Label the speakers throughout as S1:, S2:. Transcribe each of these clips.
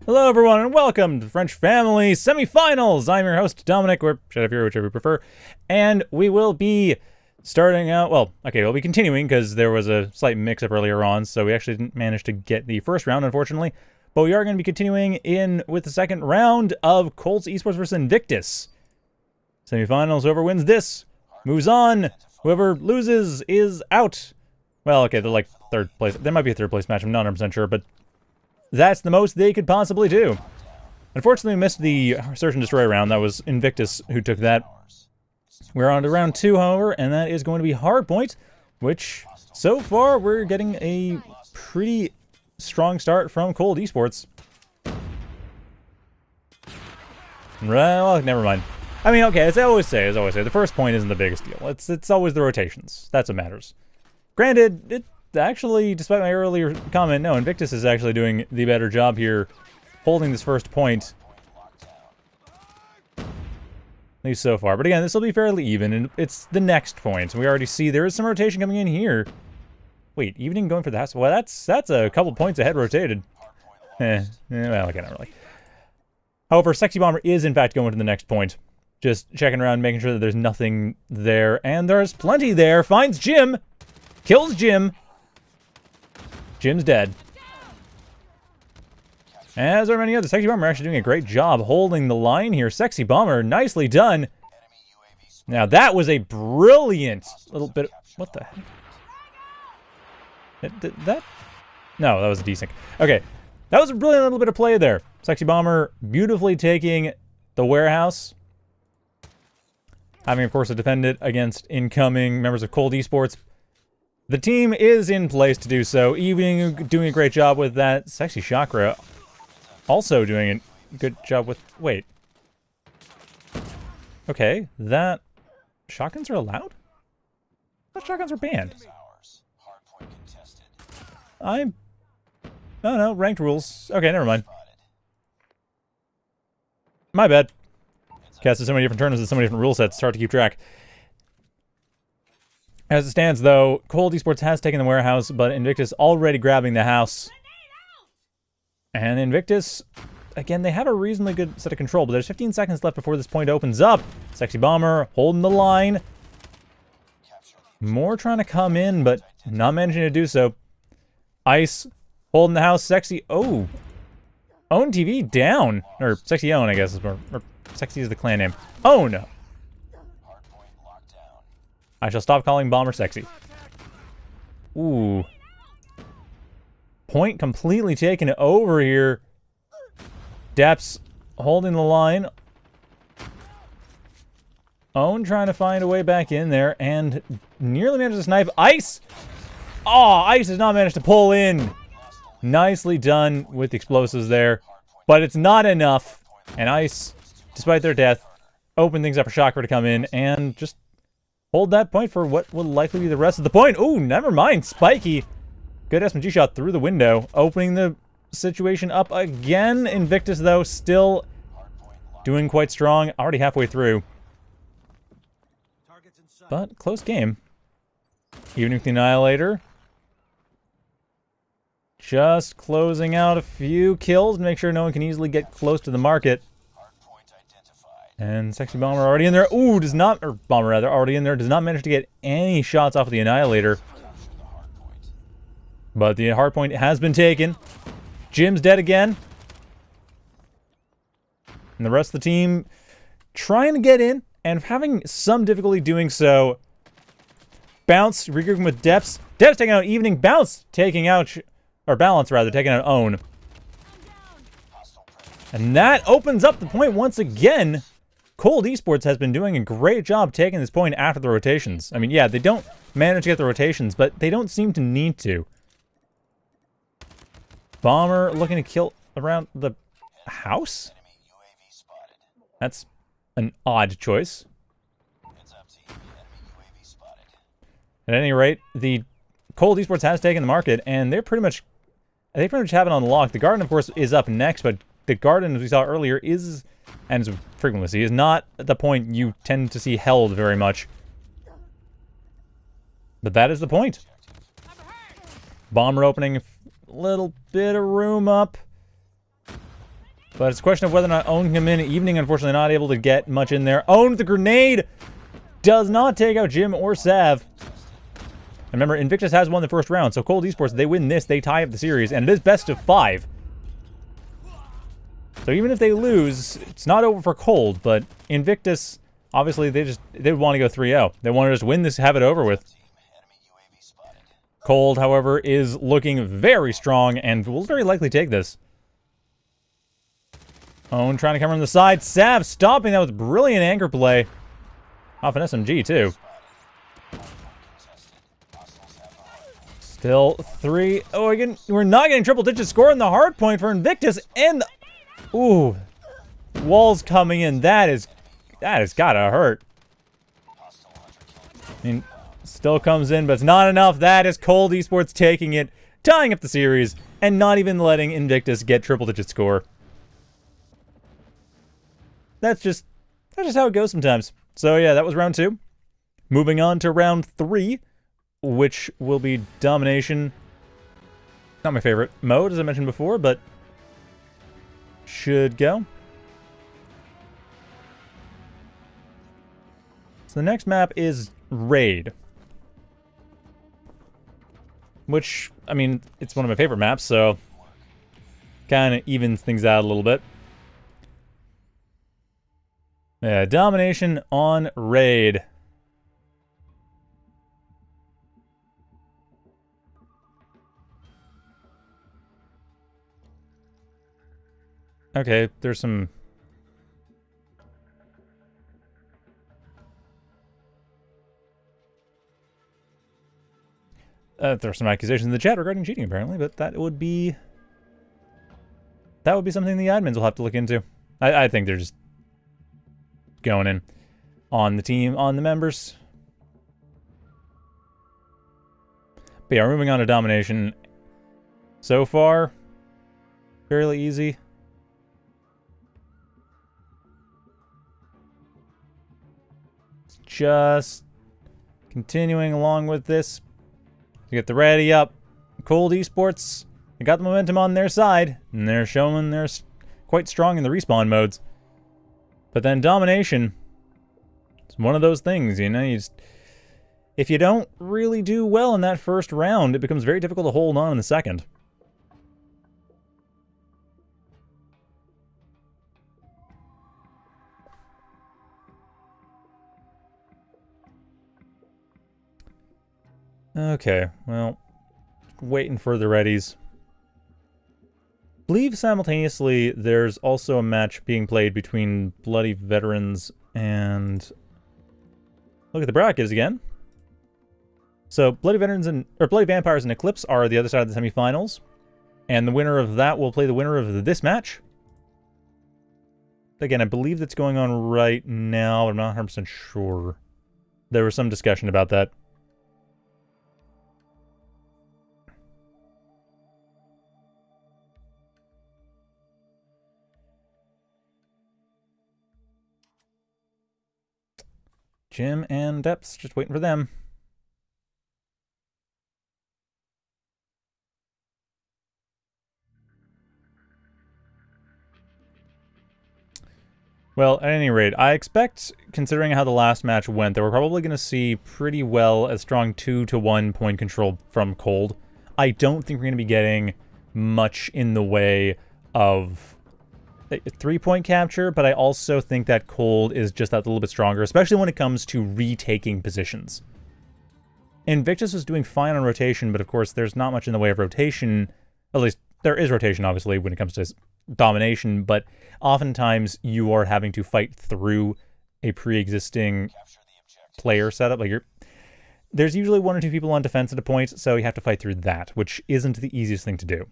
S1: Hello everyone and welcome to French Family Semifinals! I'm your host, Dominic, or Shut Up Here, whichever you prefer. And we will be starting out, we'll be continuing because there was a slight mix-up earlier on, so we actually didn't manage to get the first round, unfortunately. But we are going to be continuing in with the second round of Colts Esports vs. Invictus. Semifinals, whoever wins this moves on. Whoever loses is out. Well, okay, they're like third place. There might be a third place match, I'm not 100% sure, but that's the most they could possibly do. Unfortunately, we missed the Search and Destroy round. That was Invictus who took that. We're on to round 2, however, and that is going to be Hardpoint, which, so far, we're getting a pretty strong start from Cold Esports. Well, never mind. I mean, okay, as I always say, the first point isn't the biggest deal. It's always the rotations. That's what matters. Granted, actually, despite my earlier comment, no, Invictus is actually doing the better job here, holding this first point. At least so far. But again, this will be fairly even, and it's the next point. We already see there is some rotation coming in here. Wait, evening going for the house? Well, that's a couple points ahead rotated. Well, okay, not really. However, Sexy Bomber is in fact going to the next point. Just checking around, making sure that there's nothing there. And there's plenty there. Finds Jim. Kills Jim. Jim's dead. As are many others. Sexy Bomber actually doing a great job holding the line here. Sexy Bomber, nicely done. Now that was a brilliant little bit. What the heck? That? No, that was desync. Okay, that was a brilliant little bit of play there. Sexy Bomber beautifully taking the warehouse. Having, of course, to defend it against incoming members of Cold Esports. The team is in place to do so. Evening doing a great job with that. Sexy Chakra also doing a good job with... Wait. Okay, that... Shotguns are allowed? I thought shotguns are banned. Oh no, ranked rules. Okay, never mind. My bad. Casted so many different tournaments with so many different rule sets, it's hard to keep track. As it stands, though, Cold Esports has taken the warehouse, but Invictus already grabbing the house. And Invictus, again, they have a reasonably good set of control, but there's 15 seconds left before this point opens up. Sexy Bomber holding the line. More trying to come in, but not managing to do so. Ice holding the house. Sexy, oh. Own TV down. Or Sexy Own, I guess, is more, or Sexy is the clan name. Own. I shall stop calling Bomber sexy. Ooh. Point completely taken over here. Deps holding the line. Own trying to find a way back in there and nearly managed to snipe. Ice! Oh, Ice has not managed to pull in. Nicely done with the explosives there. But it's not enough. And Ice, despite their death, open things up for Chakra to come in and just hold that point for what will likely be the rest of the point. Ooh, never mind. Spiky. Good SMG shot through the window. Opening the situation up again. Invictus, though, still doing quite strong. Already halfway through. But close game. Even with the Annihilator. Just closing out a few kills to make sure no one can easily get close to the market. And Sexy Bomber already in there. Ooh, does not, or Bomber rather, already in there. Does not manage to get any shots off of the Annihilator. But the hardpoint has been taken. Jim's dead again. And the rest of the team trying to get in and having some difficulty doing so. Bounce, regrouping with Depths. Depths taking out Evening. Bounce taking out, or Balance rather, taking out Own. And that opens up the point once again. Cold Esports has been doing a great job taking this point after the rotations. I mean, yeah, they don't manage to get the rotations, but they don't seem to need to. Bomber looking to kill around the house? That's an odd choice. At any rate, the Cold Esports has taken the market, and they pretty much have it on lock. The Garden, of course, is up next, but the Garden, as we saw earlier, is, and as we frequently see, is not the point you tend to see held very much. But that is the point. Bomber opening, a little bit of room up. But it's a question of whether or not Own can come in. Evening, unfortunately, not able to get much in there. Own with the grenade! Does not take out Jim or Sav. And remember, Invictus has won the first round, so Cold Esports, they win this, they tie up the series, and it is best of 5. So even if they lose, it's not over for Cold, but Invictus, obviously, they would want to go 3-0. They want to just win this, have it over with. Cold, however, is looking very strong and will very likely take this. Own trying to come from the side. Sav stopping that with brilliant anchor play. Off an SMG, too. Still 3. Oh, again, we're not getting triple-digit score in the hard point for Invictus. And, ooh, walls coming in. That has gotta hurt. I mean, still comes in, but it's not enough. That is Cold Esports taking it, tying up the series, and not even letting Invictus get triple-digit score. That's just how it goes sometimes. So yeah, that was round 2. Moving on to round 3, which will be Domination. Not my favorite mode, as I mentioned before, but should go. So the next map is Raid. Which, I mean, it's one of my favorite maps, so kind of evens things out a little bit. Yeah, Domination on Raid. Okay, there's some... there's some accusations in the chat regarding cheating, apparently, but that would be something the admins will have to look into. I think they're just going in on the team, on the members. But yeah, we're moving on to Domination. So far, fairly easy. Just continuing along with this. To get the ready up. Cold Esports, they got the momentum on their side, and they're showing they're quite strong in the respawn modes. But then Domination, it's one of those things, you know, if you don't really do well in that first round, it becomes very difficult to hold on in the second. Okay, well, waiting for the readies. I believe simultaneously there's also a match being played between Bloody Veterans and... Look at the brackets again. So Bloody Veterans or Bloody Vampires and Eclipse are the other side of the semifinals. And the winner of that will play the winner of this match. Again, I believe that's going on right now, but I'm not 100% sure. There was some discussion about that. Jim and Depths, just waiting for them. Well, at any rate, I expect, considering how the last match went, that we're probably going to see pretty well a strong 2-to-1 point control from Cold. I don't think we're going to be getting much in the way of 3-point capture, but I also think that Cold is just that little bit stronger, especially when it comes to retaking positions. Invictus was doing fine on rotation, but of course there's not much in the way of rotation. At least there is rotation, obviously, when it comes to domination, but oftentimes you are having to fight through a pre-existing player setup. Like there's usually 1 or 2 people on defense at a point, so you have to fight through that, which isn't the easiest thing to do.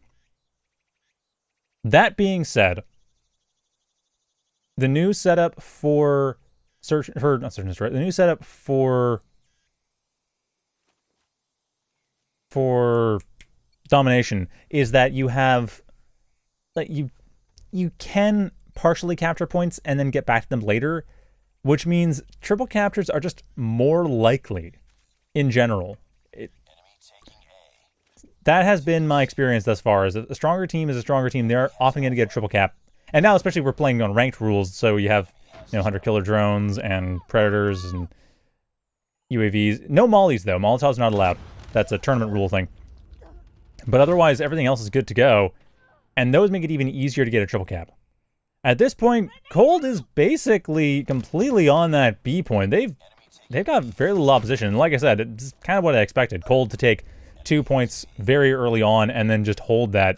S1: That being said, the new setup for the new setup for domination is that you have, like, you can partially capture points and then get back to them later, which means triple captures are just more likely in general. That has been my experience thus far, is that a stronger team is a stronger team. They're often going to get a triple cap. And now, especially, we're playing on ranked rules, so you have, hunter-killer drones and predators and UAVs. No mollies, though. Molotovs not allowed. That's a tournament rule thing. But otherwise, everything else is good to go. And those make it even easier to get a triple cap. At this point, Cold is basically completely on that B point. They've got very little opposition. And like I said, it's kind of what I expected. Cold to take 2 points very early on and then just hold that.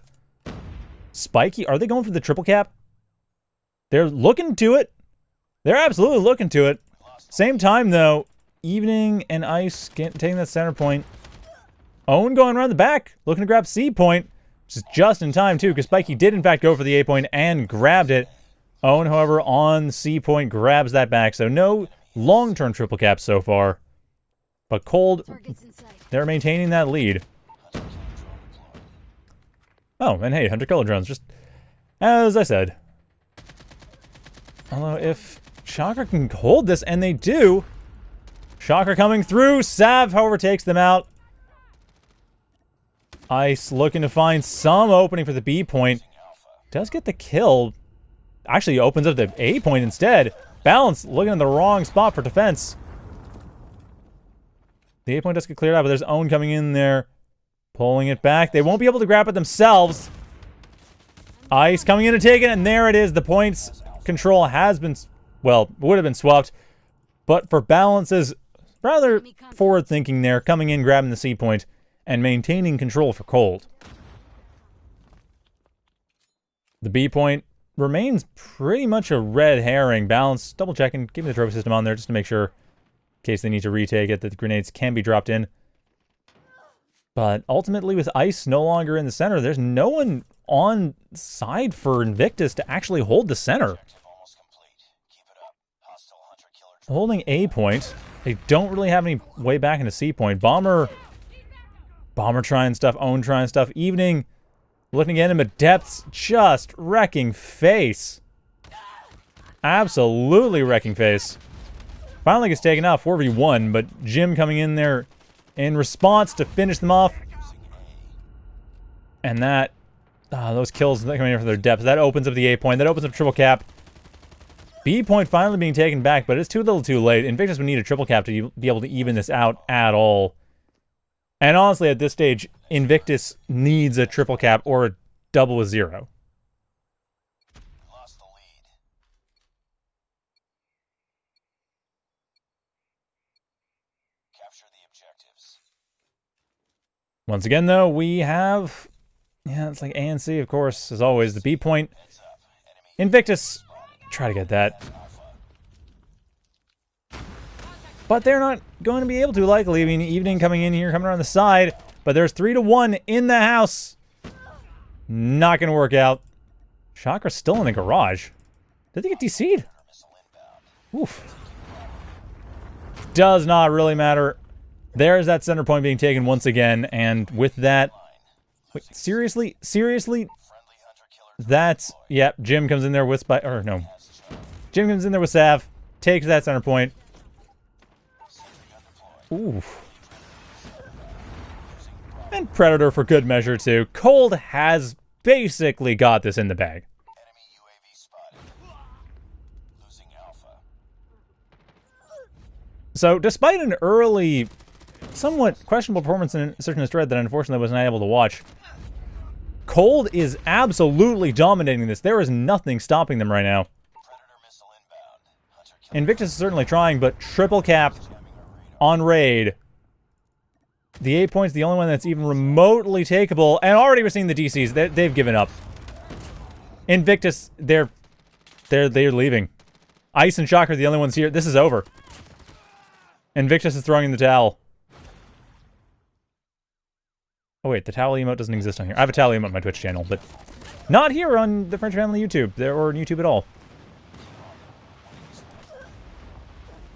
S1: Spiky, are they going for the triple cap? They're looking to it. They're absolutely looking to it. Same time, though, Evening and Ice taking that center point. Owen going around the back, looking to grab C point, which is just in time, too, because Spiky did, in fact, go for the A point and grabbed it. Owen, however, on C point, grabs that back, so no long-term triple cap so far. But Cold, they're maintaining that lead. Oh, and hey, hunter-killer drones, just as I said. Although, if Shocker can hold this, and they do, Shocker coming through, Sav, however, takes them out. Ice looking to find some opening for the B point. Does get the kill. Actually opens up the A point instead. Balance looking in the wrong spot for defense. The A point does get cleared out, but there's Owen coming in there. Pulling it back. They won't be able to grab it themselves. Ice coming in to take it, and there it is. The points control has been, well, would have been swapped. But for Balance's rather forward thinking there, coming in, grabbing the C point, and maintaining control for Cold. The B point remains pretty much a red herring. Balance, double checking, keeping the trophy system on there just to make sure, in case they need to retake it, that the grenades can be dropped in. But ultimately, with Ice no longer in the center, there's no one on side for Invictus to actually hold the center. Holding A point, they don't really have any way back into C point. Bomber trying stuff, Owen trying stuff. Evening looking at him at depths, just wrecking face. Absolutely wrecking face. Finally gets taken out, 4v1, but Jim coming in there in response to finish them off. And that, those kills coming in from their depths, that opens up the A point, that opens up triple cap. B point finally being taken back, but it's too little too late. Invictus would need a triple cap to be able to even this out at all. And honestly, at this stage, Invictus needs a triple cap or a double with 0.
S2: Lost the lead. Capture the objectives.
S1: Once again, though, we have, it's like A and C, of course, as always. The B point. Invictus, try to get that. But they're not going to be able to, likely. I mean, Evening coming in here, coming around the side. But there's 3-1 in the house. Not going to work out. Chakra still in the garage. Did they get DC'd? Oof. Does not really matter. There's that center point being taken once again. And with that... Wait, seriously? Seriously? That's... Yep, Jim comes in there with... Jim comes in there with Sav. Takes that center point. Ooh. And Predator for good measure, too. Cold has basically got this in the bag.
S2: Enemy UAV spotted. Losing Alpha.
S1: So, despite an early, somewhat questionable performance in Search and Destroy that unfortunately I was not able to watch, Cold is absolutely dominating this. There is nothing stopping them right now.
S2: Predator missile inbound.
S1: Invictus is certainly trying, but triple cap on raid. The 8 points, the only one that's even remotely takeable. And already we're seeing the DCs. They've given up. Invictus, they're leaving. Ice and Shock are the only ones here. This is over. Invictus is throwing in the towel. Oh wait, the towel emote doesn't exist on here. I have a towel emote on my Twitch channel, but not here on the French Family YouTube, or on YouTube at all.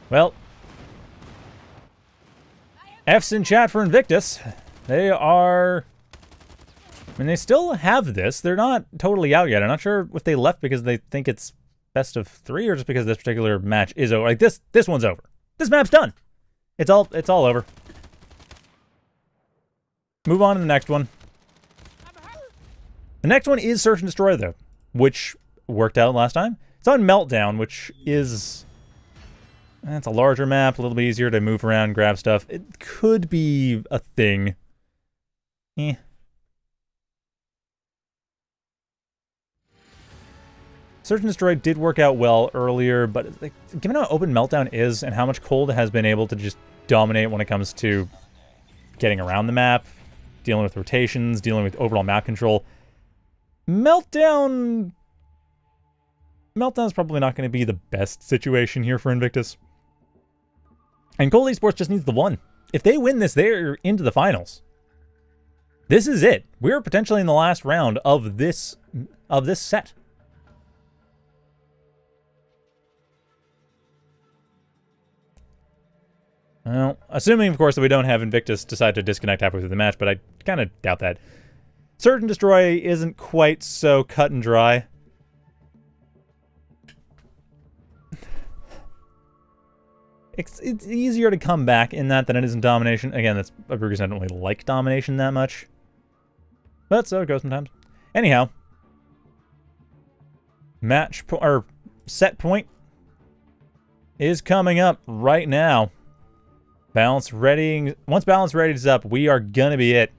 S1: Well, F's in chat for Invictus. They are... I mean, they still have this. They're not totally out yet. I'm not sure if they left because they think it's best of 3 or just because this particular match is over. Like, this one's over. This map's done. It's all over. Move on to the next one. The next one is Search and Destroy, though, which worked out last time. It's on Meltdown, which is... It's a larger map, a little bit easier to move around, grab stuff. It could be a thing. Eh. Search and Destroy did work out well earlier, but like, given how open Meltdown is and how much Cold has been able to just dominate when it comes to getting around the map, dealing with rotations, dealing with overall map control, Meltdown's probably not going to be the best situation here for Invictus. And Cold Esports just needs the one. If they win this, they're into the finals. This is it. We're potentially in the last round of this set. Well, assuming, of course, that we don't have Invictus decide to disconnect halfway through the match, but I kind of doubt that. Search and Destroy isn't quite so cut and dry. It's easier to come back in that than it is in Domination. Again, that's a reason I don't really like Domination that much. But so it goes sometimes. Anyhow. Set point is coming up right now. Balance readying. Once balance readies up, we are gonna be it.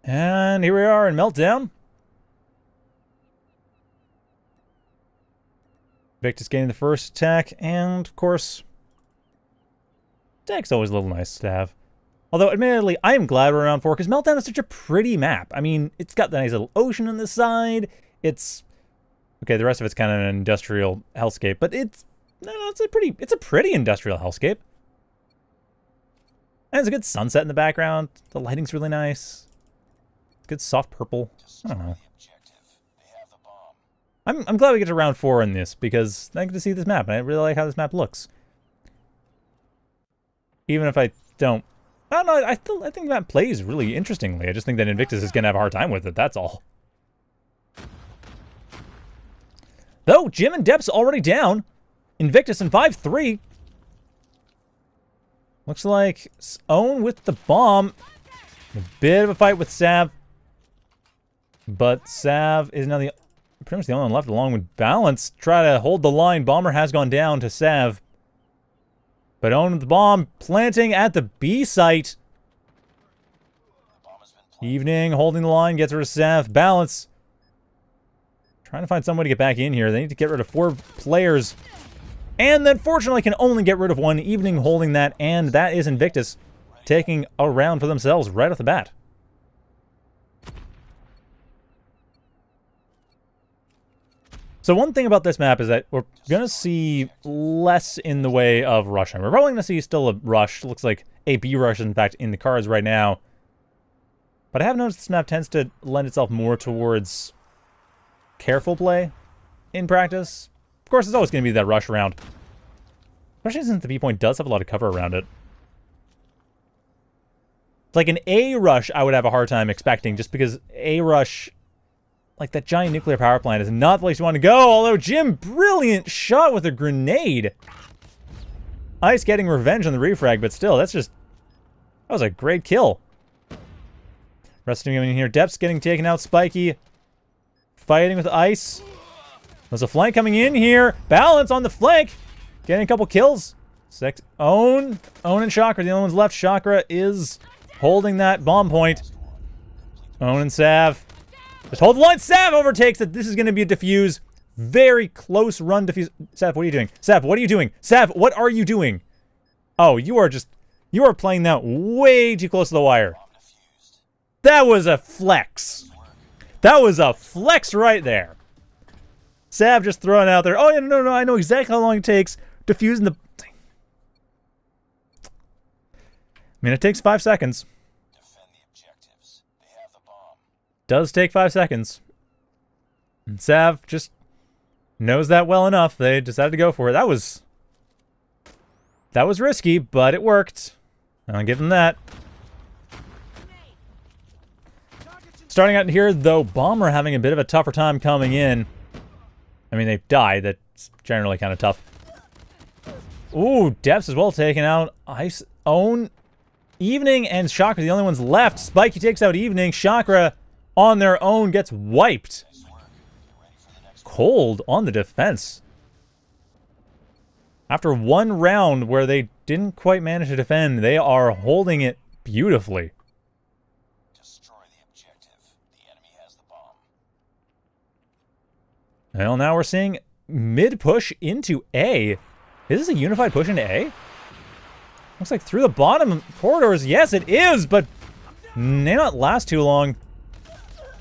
S1: And here we are in Meltdown. Invictus getting the first attack, and of course, attack's always a little nice to have. Although, admittedly, I am glad we're around 4, because Meltdown is such a pretty map. I mean, it's got the nice little ocean on the side. It's... Okay, the rest of it's kind of an industrial hellscape, but it's... No, it's a pretty industrial hellscape. And there's a good sunset in the background. The lighting's really nice. Good soft purple. I don't know. I'm glad we get to round 4 in this, because I get to see this map, and I really like how this map looks. Even if I don't... I don't know, I think the map plays really interestingly. I just think that Invictus is going to have a hard time with it, that's all. Though, Jim and Dep's already down. Invictus in 5-3. Looks like Owen with the bomb. A bit of a fight with Sav. But Sav is now pretty much the only one left, along with Balance. Try to hold the line. Bomber has gone down to Sav. But Owen with the bomb, planting at the B site. Evening, holding the line, gets rid of Sav. Balance. Trying to find someone to get back in here. They need to get rid of 4 players. And then, fortunately, can only get rid of 1. Evening holding that, and that is Invictus taking a round for themselves right off the bat. So one thing about this map is that we're going to see less in the way of rushing. We're probably going to see still a rush. Looks like a B rush, in fact, in the cards right now. But I have noticed this map tends to lend itself more towards careful play in practice. Of course, it's always going to be that rush round. Especially since the B point does have a lot of cover around it. Like an A rush, I would have a hard time expecting, just because A rush... Like, that giant nuclear power plant is not the place you want to go, although Jim, brilliant shot with a grenade. Ice getting revenge on the refrag, but still, that's just... That was a great kill. Rest of them in here. Depth's getting taken out. Spiky fighting with Ice. There's a flank coming in here. Balance on the flank. Getting a couple kills. Own and Chakra, the only ones left. Chakra is holding that bomb point. Own and Sav. Just hold the line. Sav overtakes it. This is going to be a defuse. Very close run defuse. Sav, what are you doing? Sav, what are you doing? Sav, what are you doing? Oh, you are playing that way too close to the wire. That was a flex. That was a flex right there. Sav just throwing out there. Oh, yeah, no, I know exactly how long it takes defusing the... I mean, it takes 5 seconds.
S2: Defend the objectives. They have the bomb.
S1: Does take 5 seconds. And Sav just knows that well enough. They decided to go for it. That was risky, but it worked. I'll give them that. Starting out here, though, Bomber having a bit of a tougher time coming in. I mean, they died. That's generally kind of tough. Ooh, Depths as well taken out. Ice, Own, Evening, and Chakra the only ones left. Spiky takes out Evening. Chakra on their own gets wiped. Cold on the defense. After one round where they didn't quite manage to defend, they are holding it beautifully.
S2: Destroy the objective. The enemy has the bomb.
S1: Well, now we're seeing mid push into A. Is this a unified push into A? Looks like through the bottom corridors. Yes, it is, but may not last too long.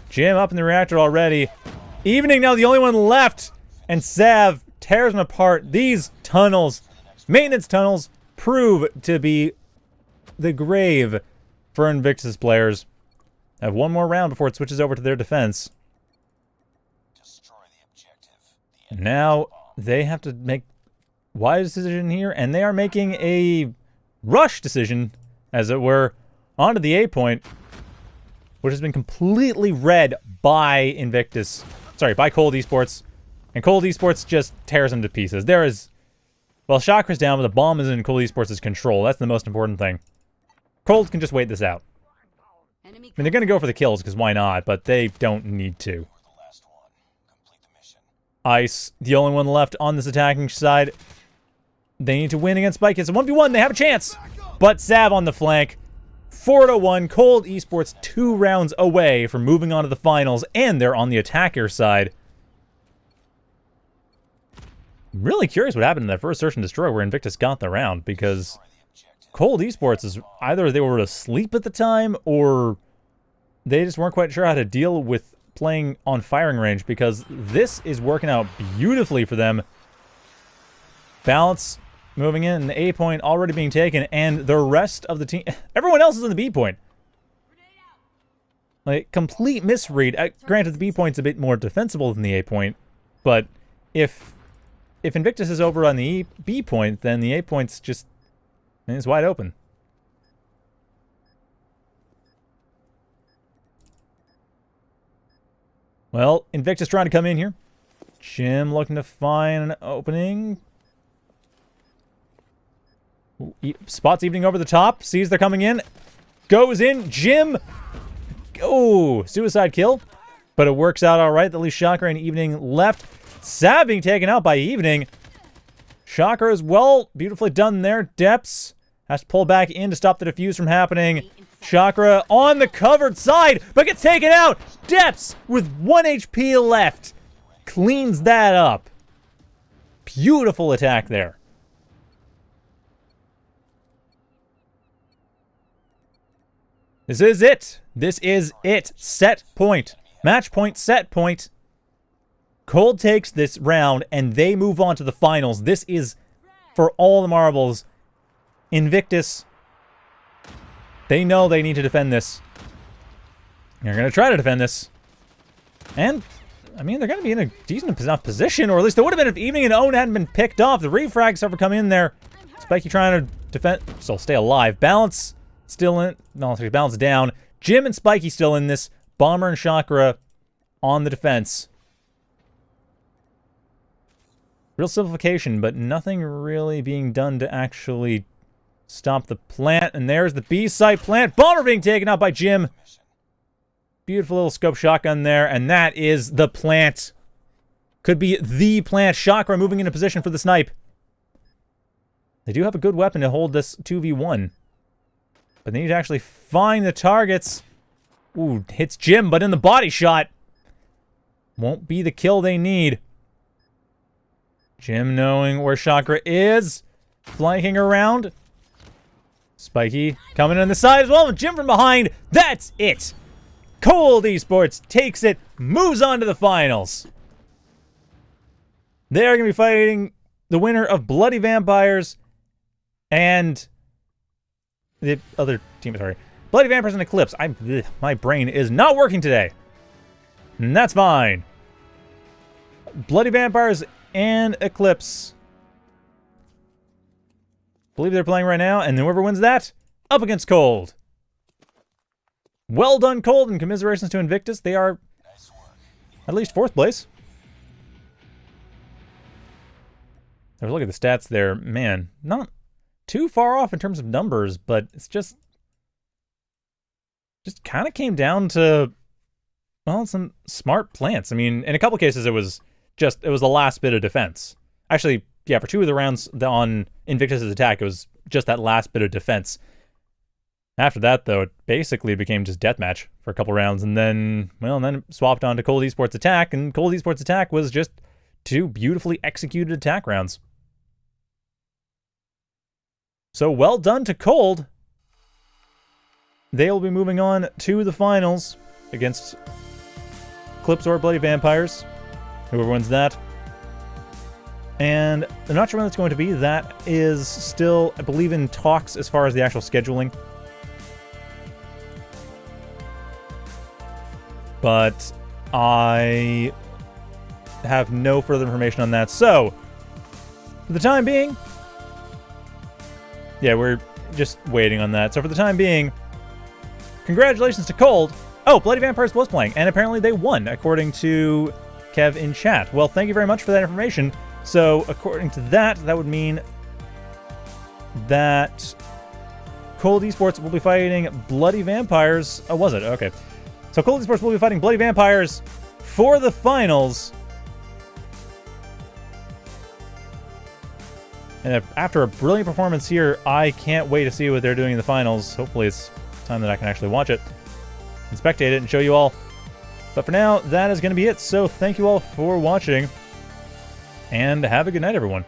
S1: Jim up in the reactor already. Evening now the only one left. And Sav tears them apart. These tunnels, maintenance tunnels, prove to be the grave for Invictus players. Have one more round before it switches over to their defense.
S2: Destroy the objective.
S1: Now they have to make wise decision here, and they are making a rush decision, as it were, onto the A point, which has been completely read by Invictus. Sorry, by Cold Esports. And Cold Esports just tears them to pieces. There is... Well, Chakra's down, but the bomb is in Cold Esports' control. That's the most important thing. Cold can just wait this out. I mean, they're going to go for the kills, because why not? But they don't need to. Ice, the only one left on this attacking side. They need to win against Spike. It's a 1v1. They have a chance. But Sav on the flank. 4-1. Cold Esports 2 rounds away from moving on to the finals. And they're on the attacker side. Really curious what happened in that first search and destroy where Invictus got the round, because Cold Esports is either they were asleep at the time or they just weren't quite sure how to deal with playing on firing range, because this is working out beautifully for them. Balance moving in, the A point already being taken, and the rest of the team, everyone else is in the B point. Like, complete misread. Granted, the B point's a bit more defensible than the A point, but if Invictus is over on the B point, then the A point's just, it's wide open. Well, Invictus trying to come in here. Jim looking to find an opening. Spots Evening over the top. Sees they're coming in. Goes in. Jim. Oh, suicide kill. But it works out all right. At least Chakra and Evening left. Sav being taken out by Evening. Chakra as well. Beautifully done there. Depths has to pull back in to stop the defuse from happening. Chakra on the covered side, but gets taken out. Depths with 1 HP left. Cleans that up. Beautiful attack there. This is it. This is it. Set point. Match point, set point. Cold takes this round, and they move on to the finals. This is for all the marbles. Invictus, they know they need to defend this. They're going to try to defend this. And, I mean, they're going to be in a decent enough position, or at least they would have been if Evening and Own hadn't been picked off. The refrags ever come in there. Spiky trying to defend, still stay alive. Balance still in, no, balance down. Jim and Spiky still in this. Bomber and Chakra on the defense. Real simplification, but nothing really being done to actually stop the plant. And there's the B site plant. Bomber being taken out by Jim. Beautiful little scope shotgun there. And that is the plant. could be the plant. Chakra moving into position for the snipe. They do have a good weapon to hold this 2v1. But they need to actually find the targets. Ooh, hits Jim, but in the body shot. Won't be the kill they need. Jim knowing where Chakra is. Flanking around. Spiky coming on the side as well. Jim from behind. That's it. Cold Esports takes it. Moves on to the finals. They are going to be fighting the winner of Bloody Vampires and the other team. Sorry. Bloody Vampires and Eclipse. My brain is not working today. And that's fine. Bloody Vampires and Eclipse. Believe they're playing right now, and whoever wins that, up against Cold. Well done, Cold, and commiserations to Invictus. They are at least 4th place. If we look at the stats there, man, not too far off in terms of numbers, but it's just kind of came down to, well, some smart plants. I mean, in a couple cases, it was the last bit of defense. Actually, yeah, for 2 of the rounds on Invictus' attack, it was just that last bit of defense. After that, though, it basically became just deathmatch for a couple rounds, and then, well, then it swapped on to Cold Esports attack, and Cold Esports attack was just 2 beautifully executed attack rounds. So well done to Cold. They'll be moving on to the finals against Eclipse or Bloody Vampires. Whoever wins that. And I'm not sure when that's going to be. That is still, I believe, in talks as far as the actual scheduling. But I have no further information on that. So, for the time being, yeah, we're just waiting on that. So for the time being, congratulations to Cold. Oh, Bloody Vampires was playing, and apparently they won, according to Kev in chat. Well, thank you very much for that information. So, according to that, that would mean that Cold Esports will be fighting Bloody Vampires. Oh, was it? Okay. So, Cold Esports will be fighting Bloody Vampires for the finals. And after a brilliant performance here, I can't wait to see what they're doing in the finals. Hopefully it's time that I can actually watch it and spectate it and show you all. But for now, that is going to be it. So thank you all for watching. And have a good night, everyone.